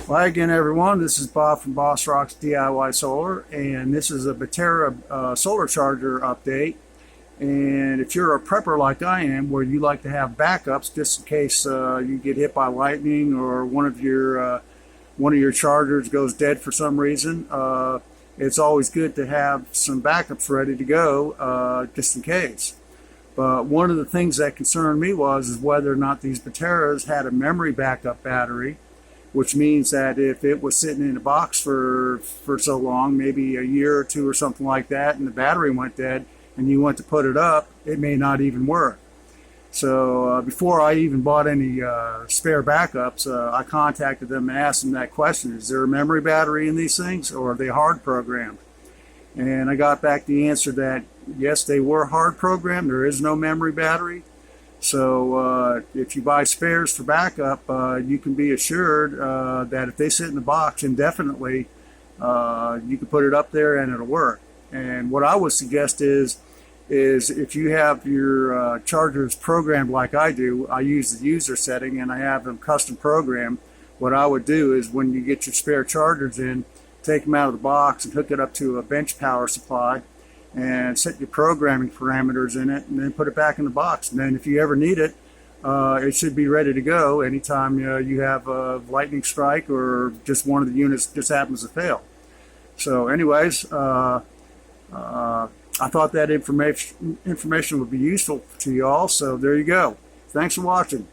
Hi again, everyone. This is Bob from Bossrox DIY Solar, and this is a Bateria solar charger update. And if you're a prepper like I am, where you like to have backups just in case you get hit by lightning or one of your chargers goes dead for some reason, it's always good to have some backups ready to go just in case. But one of the things that concerned me is whether or not these Baterias had a memory backup battery, which means that if it was sitting in a box for so long, maybe a year or two or something like that, and the battery went dead and you went to put it up, it may not even work. So before I even bought any spare backups, I contacted them and asked them that question: is there a memory battery in these things, or are they hard programmed? And I got back the answer that yes, they were hard programmed. There is no memory battery. So if you buy spares for backup, you can be assured that if they sit in the box indefinitely, you can put it up there and it'll work. And what I would suggest is if you have your chargers programmed like I do, I use the user setting and I have them custom programmed. What I would do is when you get your spare chargers in, take them out of the box and hook it up to a bench power supply and set your programming parameters in it, and then put it back in the box. And then if you ever need it, it should be ready to go anytime you have a lightning strike or just one of the units just happens to fail. So anyways, I thought that information would be useful to you all, so there you go. Thanks for watching.